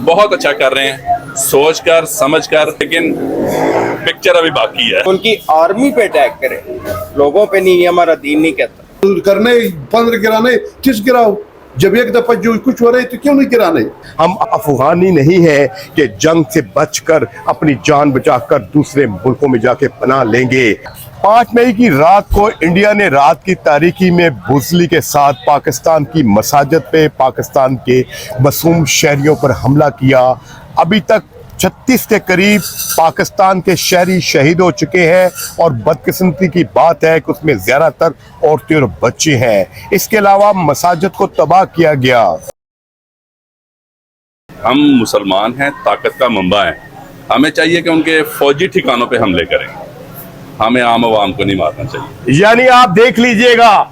बहुत अच्छा कर रहे हैं, सोच कर समझ कर, लेकिन पिक्चर अभी बाकी है। उनकी आर्मी पे अटैक करे, लोगों पे नहीं, ये हमारा दीन नहीं कहता। करने 15 गिराने 30 गिराओ, जब एक दफा जो कुछ हो रहा है तो क्यों नहीं गिराने। हम अफगानी नहीं है कि जंग से बचकर अपनी जान बचाकर दूसरे मुल्कों में जाके पनाह लेंगे। 5 मई की रात को इंडिया ने रात की तारीकी में बुज़दिली के साथ पाकिस्तान की मसाजिद पे पाकिस्तान के मासूम शहरियों पर हमला किया। अभी तक 36 के करीब पाकिस्तान के शहरी शहीद हो चुके हैं और बदकिस्मती की बात है कि उसमें ज़्यादातर औरतें और बच्चे हैं। इसके अलावा मसाजिद को तबाह किया गया। हम मुसलमान हैं, ताकत का मंबा हैं, हमें चाहिए कि उनके फौजी ठिकानों पे हमले करें, हमें आम आवाम को नहीं मारना चाहिए। यानी आप देख लीजिएगा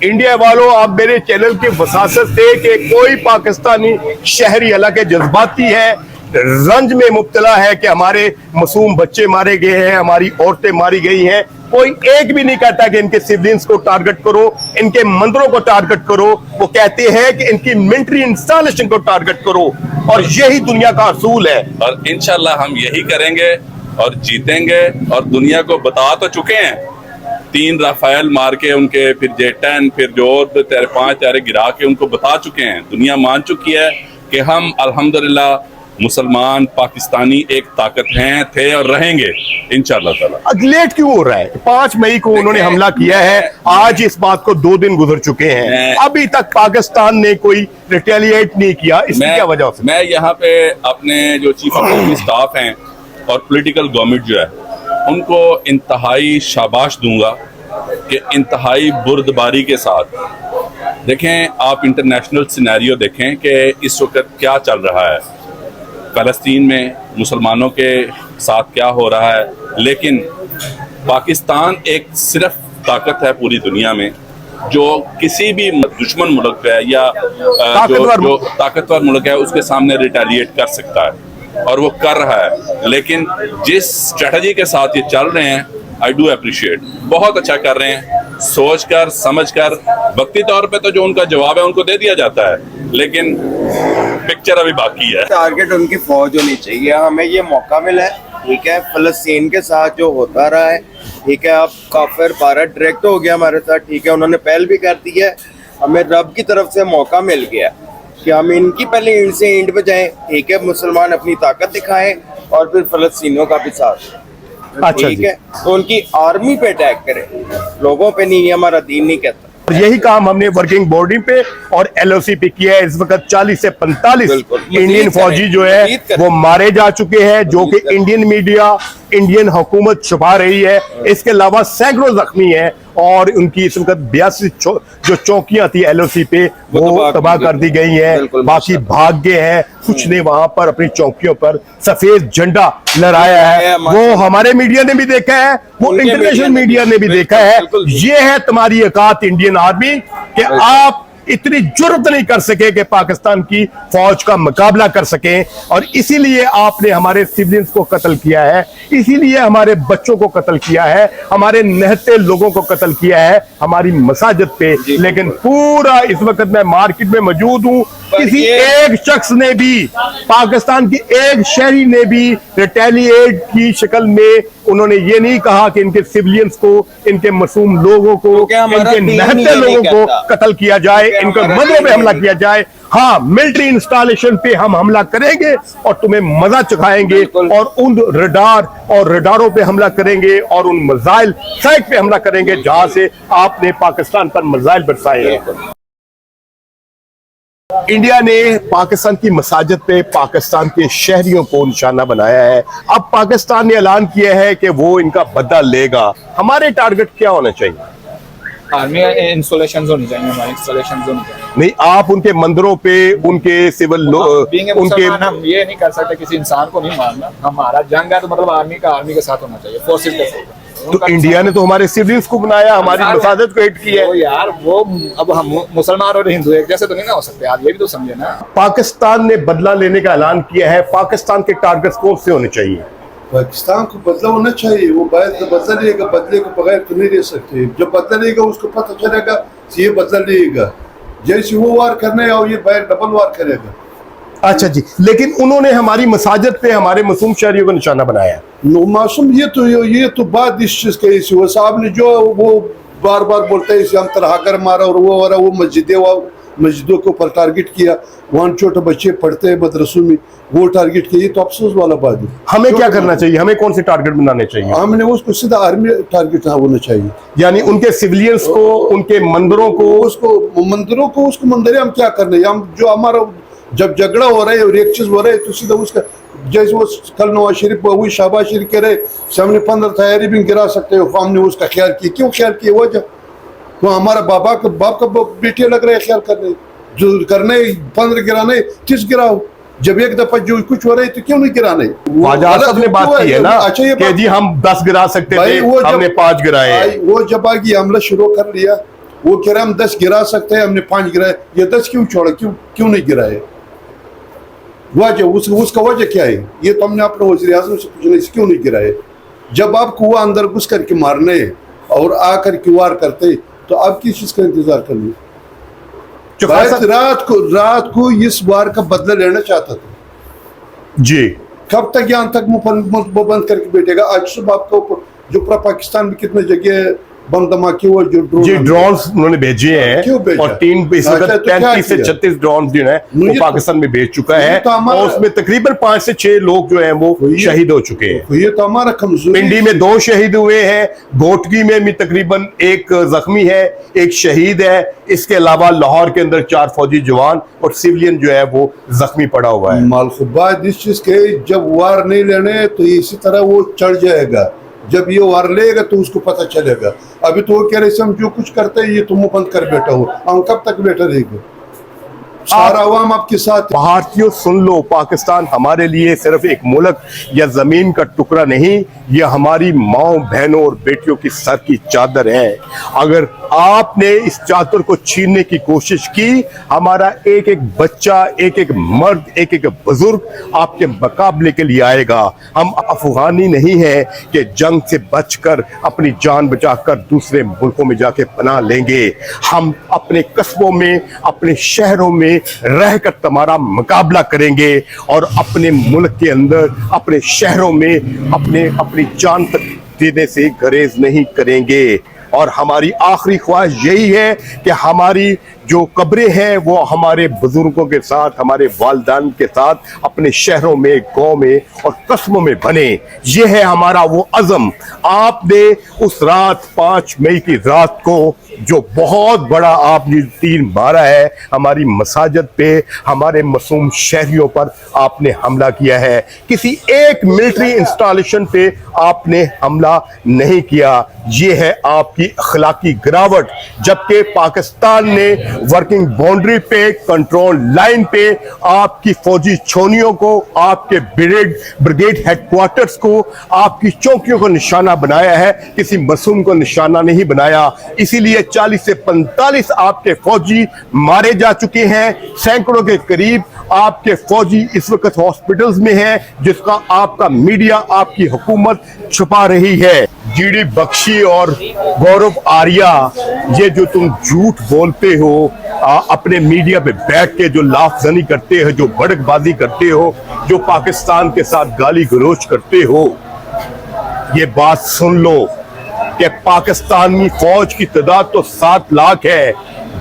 इंडिया वालों, आप मेरे चैनल की वसासत से कि कोई पाकिस्तानी शहरी हालांकि जज्बाती है, रंज में मुब्तला है कि हमारे मासूम बच्चे मारे गए हैं, हमारी औरतें मारी गई हैं, कोई एक भी नहीं कहता कि इनके सिविलियंस को टारगेट करो, इनके मंदिरों को टारगेट करो। वो कहते हैं कि इनकी मिलिट्री इंस्टॉलेशन को टारगेट करो, और यही दुनिया का असूल है। और इंशाल्लाह हम यही करेंगे और जीतेंगे। और दुनिया को बता तो चुके हैं, 3 राफेल मार के उनके, फिर J-10, फिर जो 5 तारे गिरा के उनको बता चुके हैं। दुनिया मान चुकी है कि हम अल्हम्दुलिल्लाह मुसलमान पाकिस्तानी एक ताकत हैं, थे और रहेंगे इंशाअल्लाह ताला। लेट क्यों हो रहा है? 5 मई को उन्होंने हमला किया है, आज इस बात को 2 दिन गुजर चुके हैं, अभी तक पाकिस्तान ने कोई रिटेलिएट नहीं किया। इसकी क्या वजह से? मैं यहाँ पे अपने जो चीफ ऑफ स्टाफ हैं और पॉलिटिकल गवर्नमेंट जो है उनको इंतहाई शाबाश दूंगा कि इंतहाई बुर्दबारी के साथ देखें। आप इंटरनेशनल सिनेरियो देखें कि इस वक्त क्या चल रहा है, फ़लस्तीन में मुसलमानों के साथ क्या हो रहा है। लेकिन पाकिस्तान एक सिर्फ ताकत है पूरी दुनिया में जो किसी भी दुश्मन मुल्क है या जो ताकतवर मुल्क है उसके सामने रिटेलिएट कर सकता है, और वो कर रहा है। लेकिन जिस स्ट्रेटजी के साथ ये चल रहे हैं, आई डू अप्रिशिएट, बहुत अच्छा कर रहे हैं, सोच कर समझ कर। वक्ती तौर पे तो जो उनका जवाब है उनको दे दिया जाता है, लेकिन पिक्चर अभी बाकी है। टारगेट उनकी फौज होनी चाहिए। हमें ये मौका मिला है, ठीक है, फलस्तीन के साथ जो होता रहा है, ठीक है, अब काफिर भारत डायरेक्ट हो गया हमारे साथ, ठीक है, उन्होंने पहल भी कर दी है। हमें रब की तरफ से मौका मिल गया कि हम इनकी पहले इंड से इंड पे जाएं, ठीक है, मुसलमान अपनी ताकत दिखाएं और फिर फलस्तीनियों का भी साथ, ठीक है। तो उनकी आर्मी पे अटैक करें, लोगों पे नहीं, ये हमारा दीन नहीं कहता। यही काम हमने वर्किंग बॉडी पे और LOC पे किया है। इस वक्त 40 से 45 इंडियन फौजी जो है वो मारे जा चुके हैं, जो कि इंडियन मीडिया, इंडियन हुकूमत छुपा रही है। इसके अलावा सैकड़ों जख्मी हैं और उनकी इस वक्त 82 जो चौकियां थी LOC पे वो तबाह कर दी गई हैं, बाकी भाग गए हैं। कुछ ने वहां पर अपनी चौकियों पर सफेद झंडा लहराया है, वो हमारे मीडिया ने भी देखा है, वो इंटरनेशनल मीडिया ने भी देखा है। ये है तुम्हारी औकात इंडियन आर्मी कि आप इतनी जुर्रत नहीं कर सके कि पाकिस्तान की फौज का मुकाबला कर सके, और इसीलिए आपने हमारे सिविलियंस को कत्ल किया है, इसीलिए हमारे बच्चों को कत्ल किया है, हमारे नहते लोगों को कत्ल किया है हमारी मसाजिद पे। लेकिन पूरा इस वक्त मैं मार्केट में मौजूद हूँ, किसी एक शख्स ने भी, पाकिस्तान की एक शहरी ने भी रिटेलिएट की शक्ल में उन्होंने ये नहीं कहा कि इनके सिविलियंस को, इनके मासूम लोगों को, इनके नहते लोगों को कत्ल किया जाए, इनके मंदिरों पे हमला किया जाए। हाँ, मिलिट्री इंस्टॉलेशन पे हम हमला करेंगे और तुम्हें मजा चखाएंगे, और उन रडार और रडारों पे हमला करेंगे और उन मिसाइल साइट पे हमला करेंगे जहां से आपने पाकिस्तान पर मिसाइल बरसाए हैं। इंडिया ने पाकिस्तान की मसाजिद पे पाकिस्तान के शहरियों को निशाना बनाया है। अब पाकिस्तान ने ऐलान किया है कि वो इनका बदला लेगा। हमारे टारगेट क्या होना चाहिए? आर्मी इंस्टॉलेशंस होनी चाहिए, हमारी इंस्टॉलेशंस होनी चाहिए। नहीं, आप उनके मंदिरों पे, उनके सिविल उनके, हम ये नहीं कर सकते किसी इंसान को नहीं मारना। हमारा जंग है तो मतलब आर्मी के साथ होना चाहिए, फोर्सेस के साथ। तो इंडिया ने तो हमारे सिविलियंस को बनाया, हमारी मसाजिद को हिट किया है यार। वो अब हम मुसलमान और हिंदू एक जैसे तो नहीं ना हो सकते, आप ये भी तो समझे ना। पाकिस्तान ने बदला लेने का ऐलान किया है, पाकिस्तान के टारगेट्स कौन से होने चाहिए? पाकिस्तान को बदला होना चाहिए, वो बदला लेगा, बदले के बगैर तो नहीं रह सकते। जब बदला लेगा उसको पता चलेगा ये बदला लेगा, जैसे वो वार करने और ये बाहर डबल वार करेगा। अच्छा जी, लेकिन उन्होंने हमारी मसाजिद पे हमारे मासूम शहरियों को निशाना बनाया है। मासूम ये तो बात इस चीज की इसी वो साहब ने जो वो बार बार बोलते हैं इसे हम तरह कर मारा और वो मस्जिदों के ऊपर टारगेट किया, वहाँ छोटे बच्चे पढ़ते हैं मदरसों में, वो टारगेट किया, ये तो अफसोस वाला बात है। हमें क्या करना चाहिए, हमें कौन से टारगेट बनाने चाहिए? हमने उसको सीधा आर्मी टारगेट होना चाहिए, यानी उनके सिविलियंस को, उनके मंदिरों को, उसको मंदिर हम क्या करने, हम जो हमारा जब झगड़ा हो रहा है और एक चीज हो रहा है तो सीधा उसका, जैसे वो कल नवाज शरीफ वही शहबाज शरीफ कह रहे हमने 15 तैयारी भी गिरा सकते हो, हमने उसका ख्याल किया, क्यों ख्याल किया? वो जब तो हमारा बाप का बेटे लग रहे हैं ख्याल करने, जो करने 15 गिराने 30 गिराओ, जब एक दफा जो कुछ हो रहा है तो क्यों नहीं गिराने? ने बात की है ना, अच्छा कि जी हम 10 गिरा सकते थे, हमने 5 गिराए। वो जब आगे हमला शुरू कर लिया, वो कह रहे हम 10 गिरा सकते हैं, हमने 5 गिराए, ये 10 क्यों छोड़ा, क्यों नहीं गिराए? वजह उसका वजह क्या है? ये तो हमने अपने वज़ीर आज़म से पूछना, क्यों नहीं गिराए? जब आपको वो अंदर घुस करके मारने और आकर के वार करते तो आप किस चीज का इंतजार कर ली? रात को इस वार का बदला लेना चाहता था जी। कब तक यहाँ तक मुंह बंद करके बैठेगा? आज सुबह आपको जो पूरा पाकिस्तान में कितने जगह बम धमाके हुए, जो ड्रोन्स उन्होंने भेजे हैं, क्यों भेजा? और 35 से 36 ड्रोन जो है वो पाकिस्तान में भेज चुका है, और उसमें तकरीबन 5 से 6 लोग जो हैं वो शहीद हो चुके हैं। ये तो हमारा कमजोरी। पिंडी में 2 शहीद हुए हैं, घोटकी में भी तकरीबन 1 जख्मी है, 1 शहीद है। इसके अलावा लाहौर के अंदर 4 फौजी जवान और सिविलियन जो है वो जख्मी पड़ा हुआ है। मालखुबात इस चीज के, जब वार नहीं लेने तो इसी तरह वो चढ़ जाएगा, जब ये वार लेगा तो उसको पता चलेगा। अभी तो वो कह रहे हम जो कुछ करते हैं ये तुम बंद कर बैठा हो, हम कब तक बैठे रहेंगे? सारा अवाम आपके साथ। भारतीयों सुन लो, पाकिस्तान हमारे लिए सिर्फ एक मुल्क या जमीन का टुकड़ा नहीं, ये हमारी माओ बहनों और बेटियों की सर की चादर है। अगर आपने इस चादर को छीनने की कोशिश की, हमारा एक एक बच्चा, एक एक मर्द, एक एक बुजुर्ग आपके मुकाबले के लिए आएगा। हम अफगानी नहीं है कि जंग से बचकर अपनी जान बचाकर दूसरे मुल्कों में जाके पनाह लेंगे। हम अपने कस्बों में, अपने शहरों में रहकर तुम्हारा मुकाबला करेंगे और अपने मुल्क के अंदर, अपने शहरों में अपनी जान तक देने से गुरेज नहीं करेंगे। और हमारी आखिरी ख्वाहिश यही है कि हमारी जो कब्रें हैं वो हमारे बुजुर्गों के साथ, हमारे वालिदैन के साथ अपने शहरों में, गांव में और कस्बों में बने। ये है हमारा वो अज़म। आपने उस रात 5 मई की रात को जो बहुत बड़ा आपने तीर मारा है हमारी मसाजिद पे, हमारे मासूम शहरियों पर आपने हमला किया है। किसी एक मिलिट्री इंस्टॉलेशन पे आपने हमला नहीं किया। ये है आपकी अखलाकी गिरावट। जबकि पाकिस्तान ने वर्किंग बाउंड्री पे, कंट्रोल लाइन पे आपकी फौजी छोनियों को, आपके ब्रिगेड हेडक्वार्टर्स को, आपकी चौकियों को निशाना बनाया है, किसी मासूम को निशाना नहीं बनाया। इसीलिए 40 से 45 आपके फौजी मारे जा चुके हैं। सैकड़ों के करीब आपके फौजी इस वक्त हॉस्पिटल्स में हैं, जिसका आपका मीडिया, आपकी हुकूमत छुपा रही है। जीडी बख्शी और गौरव आर्या, ये जो तुम झूठ बोलते हो, अपने मीडिया पे बैठ के जो लाफजनी करते हो, जो भड़कबाजी करते हो, जो पाकिस्तान के साथ गाली गलौज करते हो, ये बात सुन लो कि पाकिस्तानी फौज की तादाद तो 7 लाख है।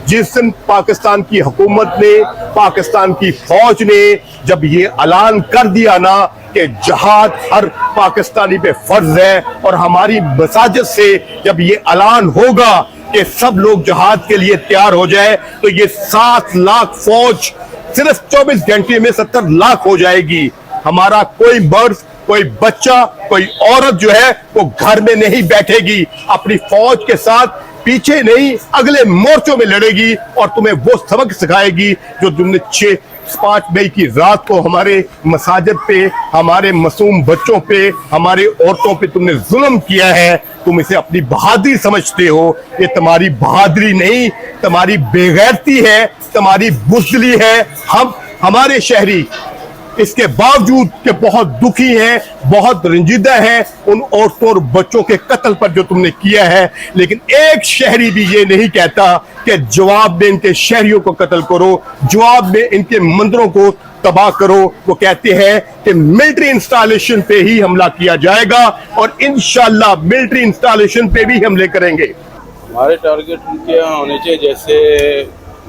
जिस दिन पाकिस्तान की हुकूमत ने, पाकिस्तान की फौज ने जब ये ऐलान कर दिया ना कि जहाद हर पाकिस्तानी पे फर्ज है, और हमारी मसाजिद से जब ये ऐलान होगा कि सब लोग जहाद के लिए तैयार हो जाए, तो ये 7 लाख फौज सिर्फ 24 घंटे में 70 लाख हो जाएगी। हमारा कोई मर्द, कोई बच्चा, कोई औरत जो है वो घर में नहीं बैठेगी, अपनी फौज के साथ पीछे नहीं अगले मोर्चों में लड़ेगी और तुम्हें वो सबक सिखाएगी जो तुमने 5 मई की रात को हमारे मसाजिद पे, हमारे मासूम बच्चों पे, हमारे औरतों पे तुमने जुल्म किया है। तुम इसे अपनी बहादुरी समझते हो, ये तुम्हारी बहादुरी नहीं, तुम्हारी बेगैरती है, तुम्हारी बुज़दिली है। हमारे शहरी इसके बावजूद कि बहुत दुखी हैं, बहुत रंजीदा हैं उन औरतों और बच्चों के कत्ल पर जो तुमने किया है, लेकिन एक शहरी भी ये नहीं कहता कि जवाब में इनके शहरियों को कत्ल करो, जवाब में इनके मंदिरों को तबाह करो, वो कहते हैं कि मिलिट्री इंस्टॉलेशन पे ही हमला किया जाएगा और इंशाल्लाह मिलिट्री इंस्टॉलेशन पे भी हमले करेंगे। हमारे टारगेट उनके यहाँ होने चाहिए, जैसे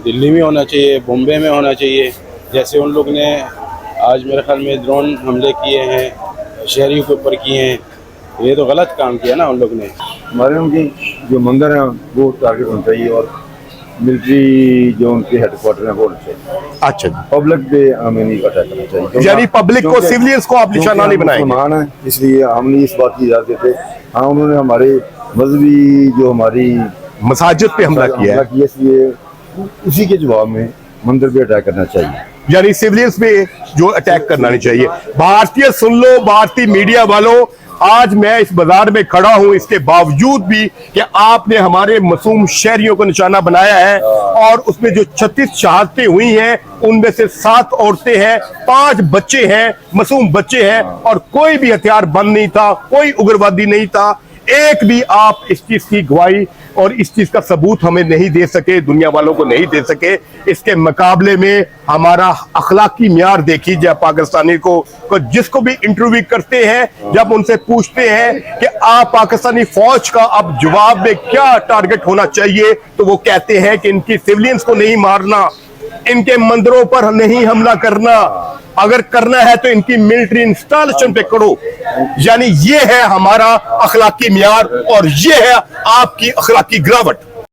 दिल्ली में होना चाहिए, बॉम्बे में होना चाहिए। जैसे उन लोग ने आज मेरे ख्याल में ड्रोन हमले किए हैं, शहरियों के ऊपर किए हैं, ये तो गलत काम किया ना उन लोग ने। हमारे उनकी जो मंदिर हैं वो टारगेट होना चाहिए और मिलिट्री जो उनके हेडक्वार्टर हैं वो होना चाहिए। अच्छा जी, पब्लिक पे हमें नहीं अटैक करना चाहिए, यानी पब्लिक को, सिविलियंस को आप निशाना नहीं बनाएंगे। मुसलमान है इसलिए हमने इस बात की इजाजत देते। हाँ, उन्होंने हमारे मजहबी जो हमारी मसाजिद पे हमला किया है, इसलिए उसी के जवाब में मंदिर पे अटैक करना चाहिए, यानी सिविलियंस पे जो अटैक करना नहीं चाहिए। भारतीय सुन लो, भारतीय मीडिया वालों, आज मैं इस बाजार में खड़ा हूं, इसके बावजूद भी कि आपने हमारे मासूम शहरियों को निशाना बनाया है और उसमें जो 36 शहादतें हुई हैं उनमें से 7 औरतें हैं, 5 बच्चे हैं, मासूम बच्चे हैं और कोई भी हथियार बंद नहीं था, कोई उग्रवादी नहीं था। एक भी आप इस चीज की गवाही और इस चीज का सबूत हमें नहीं दे सके, दुनिया वालों को नहीं दे सके। इसके मुकाबले में हमारा अखलाकी म्यार देखी जाए पाकिस्तानी को जिसको भी इंटरव्यू करते हैं, जब उनसे पूछते हैं कि आप पाकिस्तानी फौज का अब जवाब में क्या टारगेट होना चाहिए, तो वो कहते हैं कि इनकी सिविलियंस को नहीं मारना, इनके मंदिरों पर नहीं हमला करना, अगर करना है तो इनकी मिलिट्री इंस्टॉलेशन पे करो। यानी ये है हमारा अखलाकी म्यार और ये है आपकी अखलाकी गिरावट।